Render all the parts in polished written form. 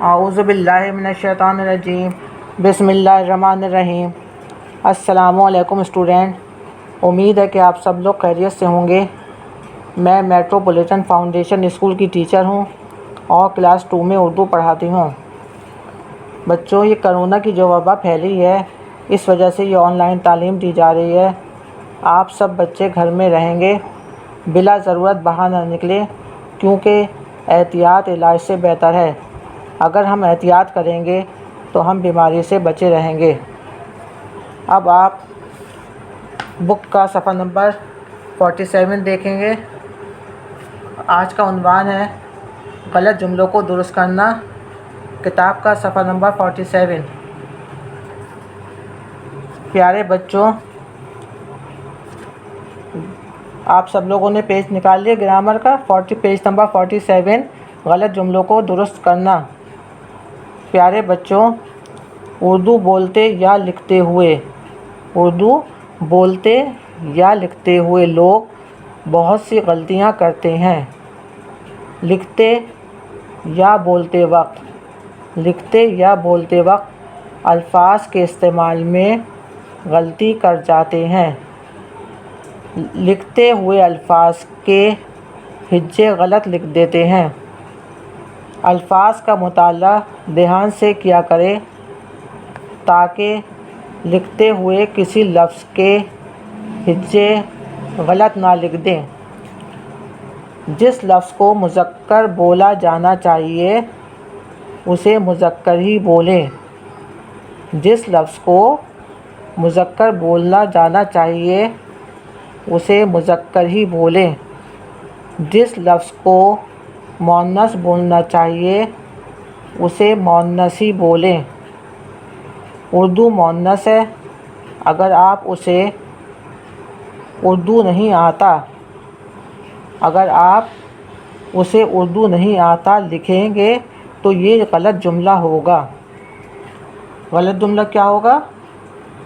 اعوذ باللہ من الشیطان الرجیم بسم اللہ الرحمن الرحیم۔ السلام علیکم اسٹوڈنٹ، امید ہے کہ آپ سب لوگ خیریت سے ہوں گے۔ میں میٹروپولیٹن فاؤنڈیشن اسکول کی ٹیچر ہوں اور کلاس 2 میں اردو پڑھاتی ہوں۔ بچوں، یہ کرونا کی جو وبا پھیلی ہے، اس وجہ سے یہ آن لائن تعلیم دی جا رہی ہے۔ آپ سب بچے گھر میں رہیں گے، بلا ضرورت باہر نہ نکلیں، کیونکہ احتیاط علاج سے بہتر ہے۔ اگر ہم احتیاط کریں گے تو ہم بیماری سے بچے رہیں گے۔ اب آپ بک کا صفحہ نمبر 47 دیکھیں گے۔ آج کا عنوان ہے غلط جملوں کو درست کرنا۔ کتاب کا صفحہ نمبر 47۔ پیارے بچوں، آپ سب لوگوں نے پیج نکال لیا گرامر کا، پیج نمبر 47، غلط جملوں کو درست کرنا۔ پیارے بچوں، اردو بولتے یا لکھتے ہوئے لوگ بہت سی غلطیاں کرتے ہیں۔ لکھتے یا بولتے وقت الفاظ کے استعمال میں غلطی کر جاتے ہیں۔ لکھتے ہوئے الفاظ کے ہجے غلط لکھ دیتے ہیں۔ الفاظ کا مطالعہ دھیان سے کیا کریں تاکہ لکھتے ہوئے کسی لفظ کے ہجے غلط نہ لکھ دیں۔ جس لفظ کو مذکر بولا جانا چاہیے اسے مذکر ہی بولیں۔ جس لفظ کو مذکر بولا جانا چاہیے اسے مذکر ہی بولیں۔ جس لفظ کو مؤنث بولنا چاہیے اسے مؤنث ہی بولیں۔ اردو مؤنث ہے، اگر آپ اسے اردو نہیں آتا لکھیں گے تو یہ غلط جملہ ہوگا۔ غلط جملہ کیا ہوگا؟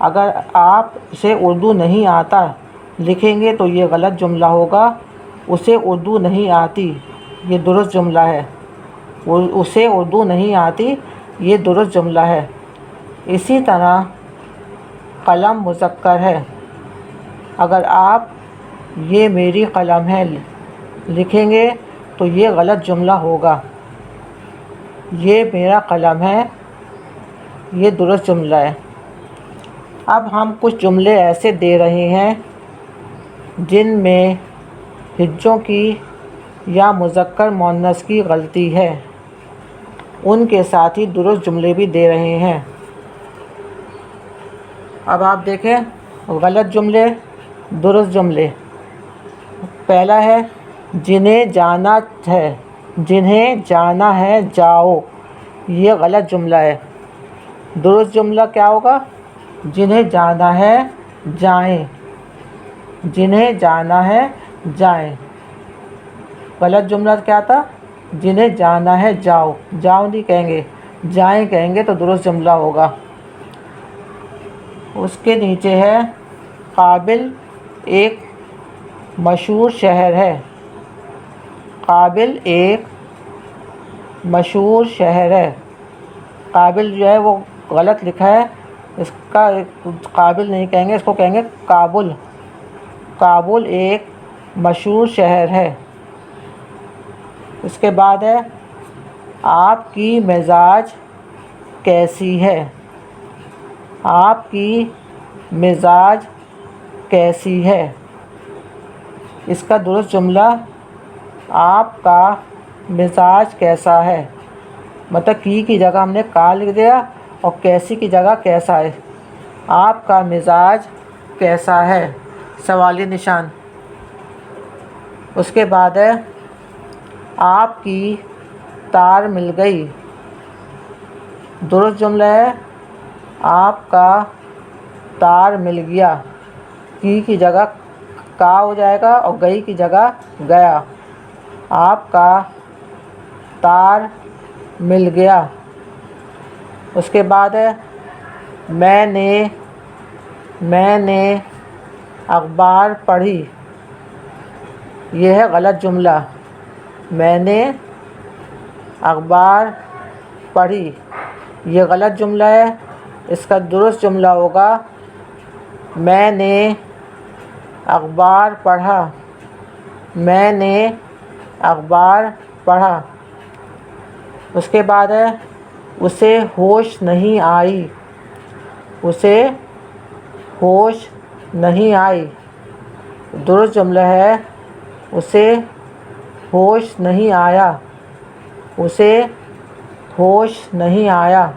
اگر آپ اسے اردو نہیں آتا لکھیں گے تو یہ غلط جملہ ہوگا۔ اسے اردو نہیں آتی، یہ درست جملہ ہے۔ اسے اردو نہیں آتی، یہ درست جملہ ہے۔ اسی طرح قلم مذکر ہے، اگر آپ یہ میری قلم ہے لکھیں گے تو یہ غلط جملہ ہوگا۔ یہ میرا قلم ہے، یہ درست جملہ ہے۔ اب ہم کچھ جملے ایسے دے رہے ہیں جن میں ہجوں کی یا مذکر مؤنث کی غلطی ہے، ان کے ساتھ ہی درست جملے بھی دے رہے ہیں۔ اب آپ دیکھیں غلط جملے، درست جملے۔ پہلا ہے جنہیں جانا ہے جاؤ، یہ غلط جملہ ہے۔ درست جملہ کیا ہوگا؟ جنہیں جانا ہے جائیں، جنہیں جانا ہے جائیں۔ غلط جملہ کیا تھا؟ جنہیں جانا ہے جاؤ نہیں کہیں گے، جائیں کہیں گے تو درست جملہ ہوگا۔ اس کے نیچے ہے کابل ایک مشہور شہر ہے۔ کابل ایک مشہور شہر ہے۔ کابل جو ہے وہ غلط لکھا ہے، اس کا کابل نہیں کہیں گے، اس کو کہیں گے کابل۔ کابل ایک مشہور شہر ہے۔ اس کے بعد ہے آپ کی مزاج کیسی ہے؟ آپ کی مزاج کیسی ہے؟ اس کا درست جملہ آپ کا مزاج کیسا ہے، مطلب کی جگہ ہم نے کا لکھ دیا اور کیسی کی جگہ کیسا ہے۔ آپ کا مزاج کیسا ہے، سوالی نشان۔ اس کے بعد ہے آپ کی تار مل گئی۔ درست جملہ ہے آپ کا تار مل گیا، کی جگہ کا ہو جائے گا اور گئی کی جگہ گیا۔ آپ کا تار مل گیا۔ اس کے بعد ہے میں نے اخبار پڑھی، یہ ہے غلط جملہ۔ میں نے اخبار پڑھی، یہ غلط جملہ ہے۔ اس کا درست جملہ ہوگا میں نے اخبار پڑھا، میں نے اخبار پڑھا۔ اس کے بعد ہے اسے ہوش نہیں آئی، اسے ہوش نہیں آئی۔ درست جملہ ہے اسے ہوش نہیں آیا، اسے ہوش نہیں آیا۔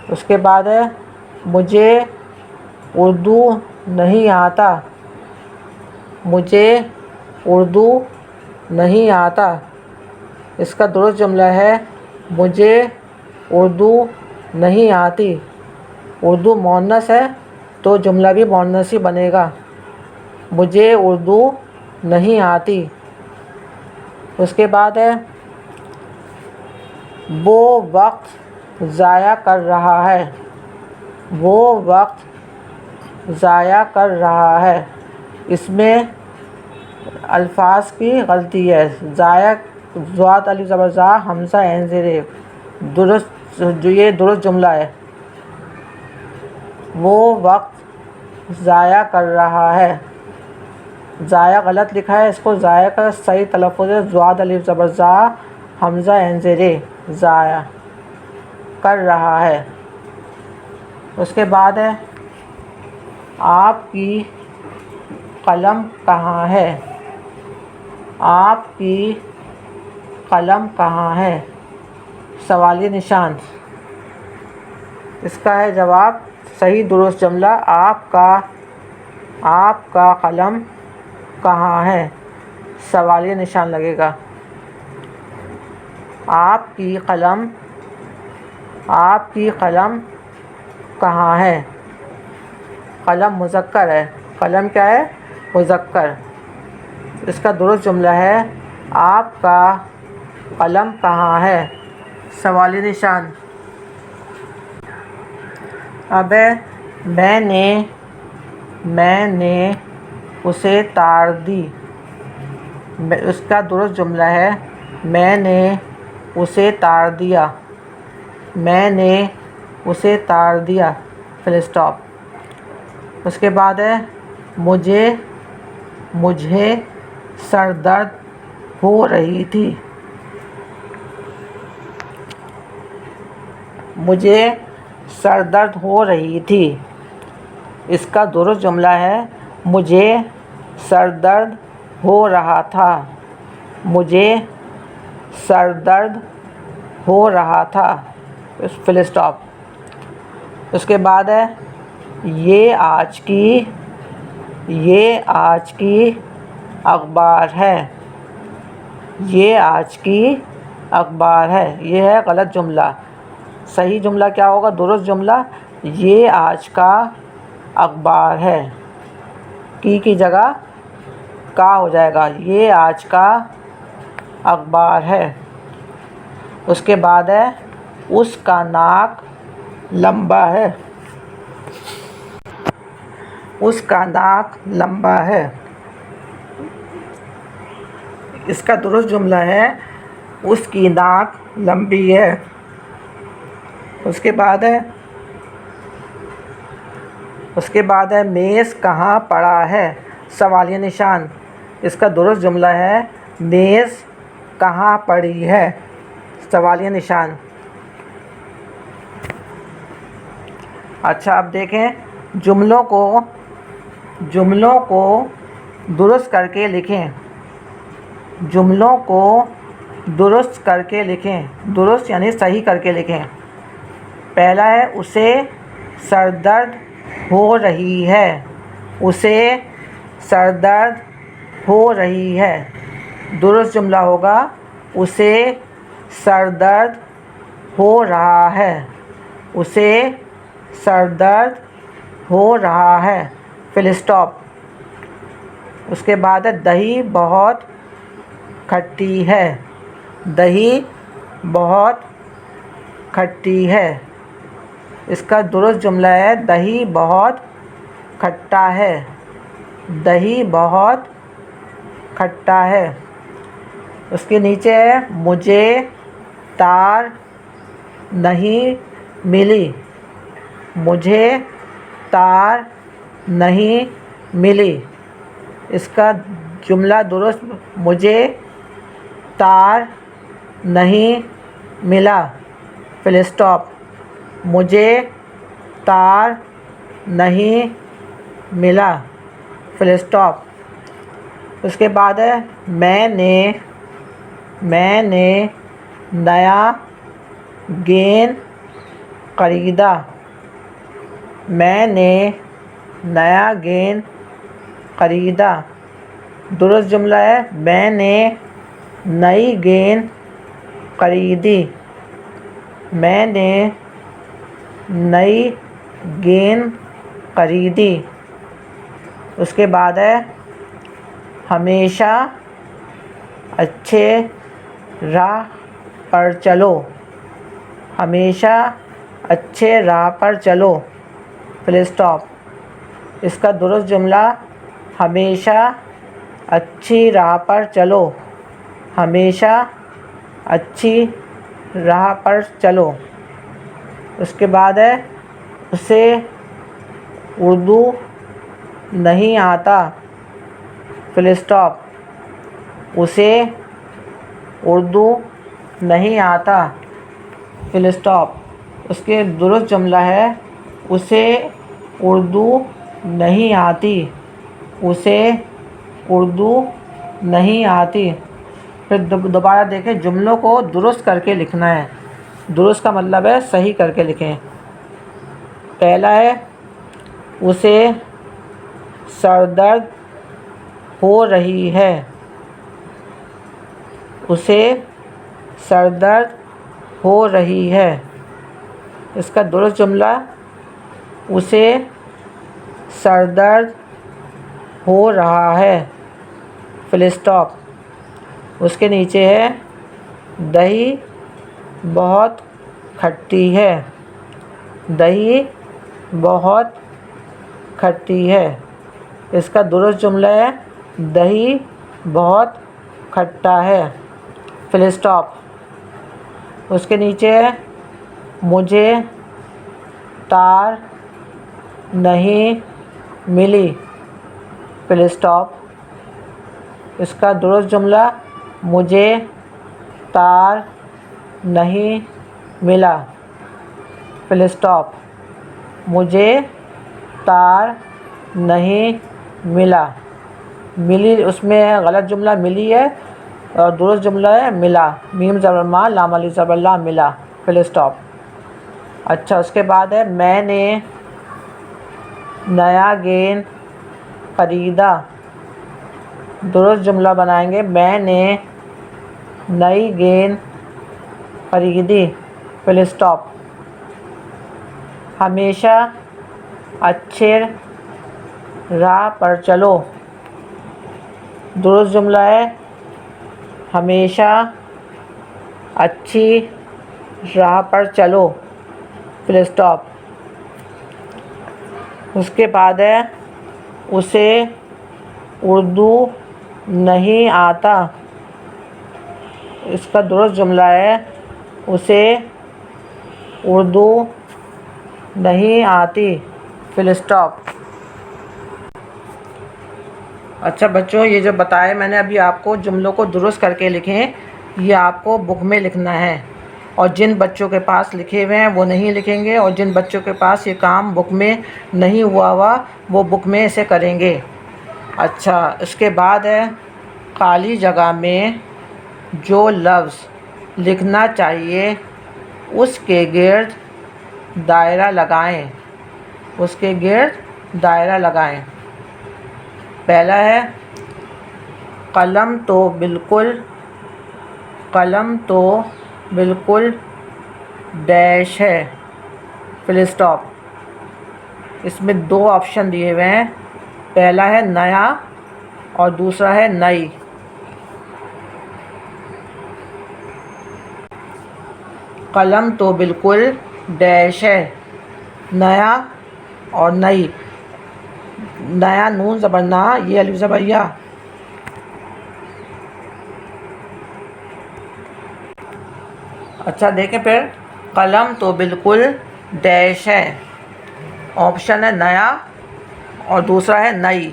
اس کے بعد ہے مجھے اردو نہیں آتا، مجھے اردو نہیں آتا۔ اس کا درست جملہ ہے مجھے اردو نہیں آتی۔ اردو مؤنث ہے تو جملہ بھی مؤنث ہی بنے گا، مجھے اردو نہیں آتی۔ اس کے بعد ہے وہ وقت ضائع کر رہا ہے، وہ وقت ضائع کر رہا ہے۔ اس میں الفاظ کی غلطی ہے، ضائع ضاد الف زبر زا حمزہ عین زیر درست، یہ درست جملہ ہے۔ وہ وقت ضائع کر رہا ہے، ضائع غلط لکھا ہے، اس کو ضائع کا صحیح تلفظ ہے ضاد الف زبر زا حمزہ عین زیر ضائع کر رہا ہے۔ اس کے بعد ہے آپ کی قلم کہاں ہے، آپ کی قلم کہاں ہے؟ سوالیہ نشان۔ اس کا ہے جواب صحیح درست جملہ آپ کا قلم کہاں ہے؟ سوالیہ نشان لگے گا۔ آپ کی قلم کہاں ہے؟ قلم مذکر ہے، قلم کیا ہے؟ مذکر۔ اس کا درست جملہ ہے آپ کا قلم کہاں ہے؟ سوالیہ نشان۔ اب ہے میں نے اسے تار دی۔ اس کا درست جملہ ہے میں نے اسے تار دیا، میں نے اسے تار دیا، فل اسٹاپ۔ اس کے بعد ہے مجھے سر درد ہو رہی تھی، مجھے سر درد ہو رہی تھی۔ اس کا درست جملہ ہے مجھے سر درد ہو رہا تھا، مجھے سر درد ہو رہا تھا، فل اسٹاپ۔ اس کے بعد ہے یہ آج کی اخبار ہے، یہ آج کی اخبار ہے، یہ ہے غلط جملہ۔ صحیح جملہ کیا ہوگا؟ درست جملہ یہ آج کا اخبار ہے، کی جگہ کا ہو جائے گا، یہ آج کا اخبار ہے۔ اس کے بعد ہے اس کا ناک لمبا ہے، اس کا ناک لمبا ہے۔ اس کا درست جملہ ہے اس کی ناک لمبی ہے۔ اس کے بعد ہے میز کہاں پڑا ہے؟ سوالیہ نشان۔ اس کا درست جملہ ہے میز کہاں پڑی ہے؟ سوالیہ نشان۔ اچھا اب دیکھیں جملوں کو درست کر کے لکھیں، جملوں کو درست کر کے لکھیں، درست یعنی صحیح کر کے لکھیں۔ پہلا ہے اسے سر درد ہو رہی ہے، اسے سر درد ہو رہی ہے۔ درست جملہ ہوگا اسے سر درد ہو رہا ہے، اسے سر درد ہو رہا ہے، فل اسٹاپ۔ اس کے بعد ہے دہی بہت کھٹی ہے، دہی بہت کھٹی ہے۔ اس کا درست جملہ ہے دہی بہت کھٹا ہے، دہی بہت کھٹا ہے۔ اس کے نیچے ہے مجھے تار نہیں ملی، مجھے تار نہیں ملی۔ اس کا جملہ درست، مجھے تار نہیں ملا، فل اسٹاپ۔ مجھے تار نہیں ملا، فل اسٹاپ۔ اس کے بعد ہے میں نے نیا گیند خریدا۔ میں نے نیا گیند خریدا۔ درست جملہ ہے میں نے نئی گیند خریدی۔ میں نے نئی گیند خریدی۔ اس کے بعد ہے ہمیشہ اچھے راہ پر چلو۔ ہمیشہ اچھے راہ پر چلو، فل اسٹاپ۔ اس کا درست جملہ ہمیشہ اچھی راہ پر چلو۔ ہمیشہ اچھی راہ پر چلو۔ اس کے بعد ہے اسے اردو نہیں آتا، فل اسٹاپ۔ اسے اردو نہیں آتا، فل اسٹاپ۔ اس کے درست جملہ ہے اسے اردو نہیں آتی، اسے اردو نہیں آتی۔ پھر دوبارہ دیکھیں، جملوں کو درست کر کے لکھنا ہے۔ درست کا مطلب ہے صحیح کر کے لکھیں۔ پہلا ہے اسے سر درد ہو رہی ہے۔ اسے سر درد ہو رہی ہے۔ اس کا درست جملہ اسے سر درد ہو رہا ہے، فل اسٹاپ۔ اس کے نیچے ہے دہی بہت کھٹی ہے۔ دہی بہت کھٹی ہے۔ اس کا درست جملہ ہے دہی بہت کھٹا ہے، فل اسٹاپ۔ اس کے نیچے ہے مجھے تار نہیں ملی، فل اسٹاپ۔ اس کا درست جملہ مجھے تار نہیں ملا، فل اسٹاپ۔ مجھے تار نہیں ملا، ملی اس میں غلط جملہ ملی ہے اور درست جملہ ہے ملا، میم زبر ما لام علی زبر لا، ملا، فل اسٹاپ۔ اچھا، اس کے بعد ہے میں نے نیا گیند خریدا۔ درست جملہ بنائیں گے میں نے نئی گیند خریدی، فل اسٹاپ۔ ہمیشہ اچھے راہ پر چلو۔ درست جملہ ہے ہمیشہ اچھی راہ پر چلو، فل اسٹاپ۔ اس کے بعد ہے اسے اردو نہیں آتا۔ اس کا درست جملہ ہے اسے اردو نہیں آتی، فل اسٹاپ۔ اچھا بچوں، یہ جو بتائے میں نے ابھی آپ کو، جملوں کو درست کر کے لکھیں، یہ آپ کو بک میں لکھنا ہے، اور جن بچوں کے پاس لکھے ہوئے ہیں وہ نہیں لکھیں گے، اور جن بچوں کے پاس یہ کام بک میں نہیں ہوا وہ بک میں اسے کریں گے۔ اچھا، اس کے بعد ہے خالی جگہ میں جو لفظ لکھنا چاہیے اس کے گرد دائرہ لگائیں۔ اس کے گرد دائرہ لگائیں۔ پہلا ہے قلم تو بالکل ڈیش ہے، فل اسٹاپ۔ اس میں دو آپشن دیے ہوئے ہیں، پہلا ہے نیا اور دوسرا ہے نئی۔ قلم تو بالکل ڈیش ہے، نیا اور نئی۔ نیا نون زبر نا، یہ الف زبر یا۔ اچھا دیکھیں پھر قلم تو بالکل ڈیش ہے. آپشن ہے نیا اور دوسرا ہے نئی.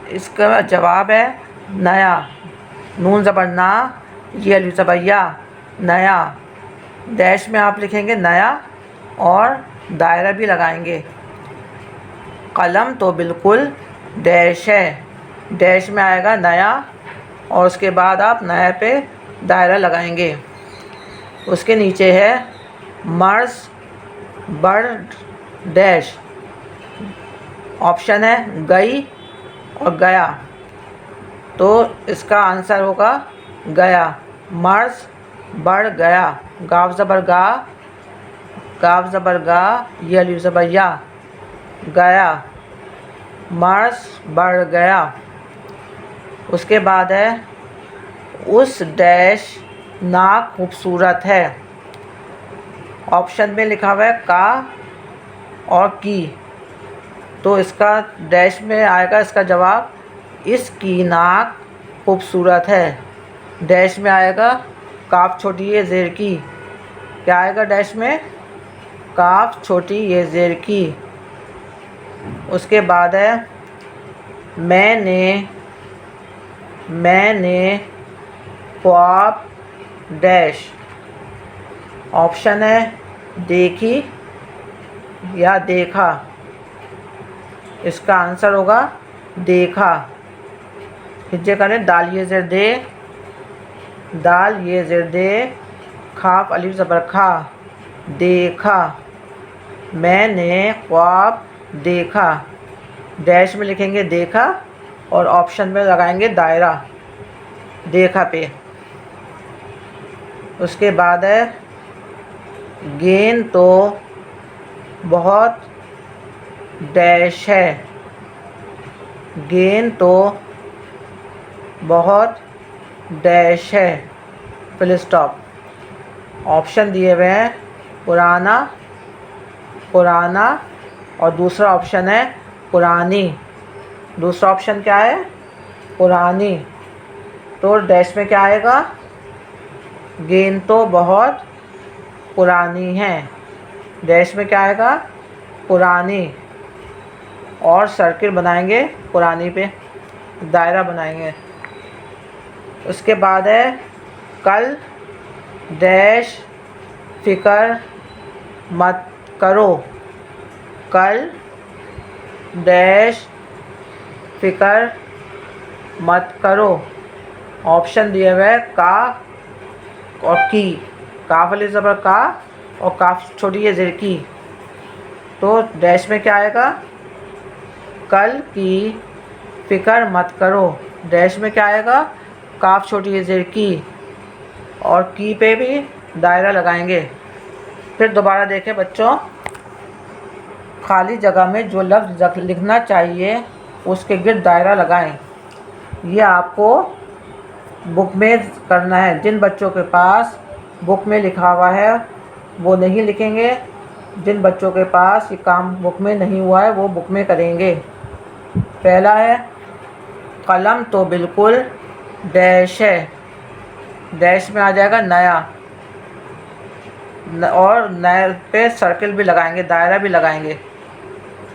اس کا جواب ہے نیا. نون زبر نا، یہ الف زبر یا، نیا. ڈیش میں آپ لکھیں گے نیا اور دائرہ بھی لگائیں گے. قلم تو بالکل ڈیش ہے. ڈیش میں آئے گا نیا اور اس کے بعد آپ نیا پہ دائرہ لگائیں گے. اس کے نیچے ہے مرض بڑھ ڈیش. آپشن ہے گئی اور گیا. تو اس کا آنسر ہوگا گیا. مرض بڑھ گیا. گاف زبر گا، گاف زبر گا، یہ الف زبر یا، گیا. مرض بڑھ گیا. اس کے بعد ہے اس ڈیش ناک خوبصورت ہے. آپشن میں لکھا ہوا ہے کا اور کی. تو اس کا ڈیش میں آئے گا اس کا جواب اس کی ناک خوبصورت ہے. ڈیش میں آئے گا کاف چھوٹی یہ زیر کی. کیا آئے گا ڈیش میں؟ کاف چھوٹی یہ زیر کی. اس کے بعد ہے میں نے خواب ڈیش. آپشن ہے دیکھی یا دیکھا. اس کا آنسر ہوگا دیکھا. ہجے کریں دال یہ زیر دے، دال یہ زیر دے، کھاف الف زبر کھا، دیکھا. میں نے خواب دیکھا. ڈیش میں لکھیں گے دیکھا اور آپشن میں لگائیں گے دائرہ دیکھا پہ. اس کے بعد ہے گیند تو بہت ڈیش ہے. گیند تو بہت ڈیش ہے. Full stop. آپشن دیے ہوئے ہیں پرانا، پرانا اور دوسرا آپشن ہے پرانی. دوسرا آپشن کیا ہے؟ پرانی. تو ڈیش میں کیا آئے گا؟ گیند تو بہت پرانی ہے. ڈیش میں کیا آئے گا؟ پرانی. اور سرکل بنائیں گے پرانی پہ، دائرہ بنائیں گے. اس کے بعد ہے کل ڈیش فکر مت کرو. کل ڈیش فکر مت کرو. آپشن دیے ہوئے کا اور کی. کاف الف زبر کا اور کاف چھوٹی ہے زیر کی. تو ڈیش میں کیا آئے گا؟ کل کی فکر مت کرو. ڈیش میں کیا آئے گا؟ کاف چھوٹی ہے زیر کی اور کی پہ بھی دائرہ لگائیں گے. پھر دوبارہ دیکھیں بچوں، خالی جگہ میں جو لفظ لکھنا چاہیے اس کے گرد دائرہ لگائیں. یہ آپ کو بک میں کرنا ہے. جن بچوں کے پاس بک میں لکھا ہوا ہے وہ نہیں لکھیں گے. جن بچوں کے پاس یہ کام بک میں نہیں ہوا ہے وہ بک میں کریں گے. پہلا ہے قلم تو بالکل ڈیش ہے. ڈیش میں آ جائے گا نیا اور نئے پہ سرکل بھی لگائیں گے، دائرہ بھی لگائیں گے.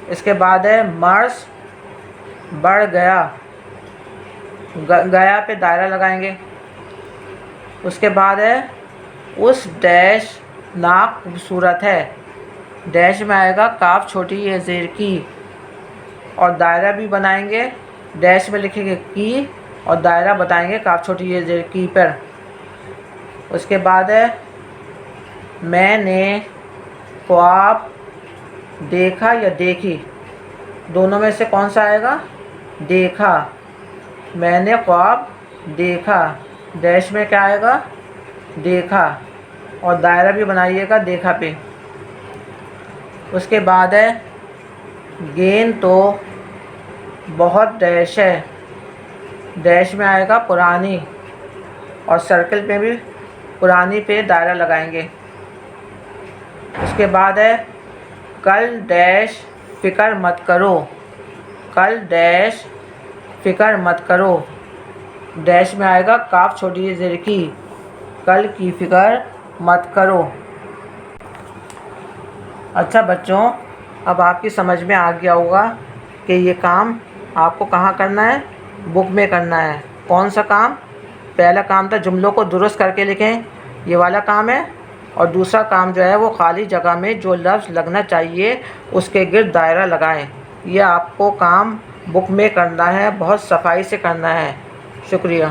اس کے بعد ہے مرض بڑھ گیا. گیا پہ دائرہ لگائیں گے. اس کے بعد ہے اس ڈیش ناک خوبصورت ہے. ڈیش میں آئے گا کاف چھوٹی ہے زیر کی اور دائرہ بھی بنائیں گے. ڈیش میں لکھیں گے کی اور دائرہ بتائیں گے کاف چھوٹی ہے زیر کی پر. اس کے بعد ہے میں نے خواب دیکھا یا دیکھی. دونوں میں سے کون سا آئے گا؟ دیکھا. میں نے خواب دیکھا. ڈیش میں کیا آئے گا؟ دیکھا اور دائرہ بھی بنائیے گا دیکھا پہ. اس کے بعد ہے گیند تو بہت ڈیش ہے. ڈیش میں آئے گا پرانی اور سرکل پہ بھی پرانی پہ دائرہ لگائیں گے. اس کے بعد ہے کل ڈیش فکر مت کرو. کل ڈیش فکر مت کرو. ڈیش میں آئے گا کاف چھوٹی زیر کی. کل کی فکر مت کرو. اچھا بچوں، اب آپ کی سمجھ میں آ گیا ہوگا کہ یہ کام آپ کو کہاں کرنا ہے، بک میں کرنا ہے۔ کون سا کام؟ پہلا کام تھا جملوں کو درست کر کے لکھیں، یہ والا کام ہے۔ اور دوسرا کام جو ہے وہ خالی جگہ میں جو لفظ لگنا چاہیے اس کے گرد دائرہ لگائیں۔ یہ آپ کو کام بک میں کرنا ہے، بہت صفائی سے کرنا ہے۔ شکریہ۔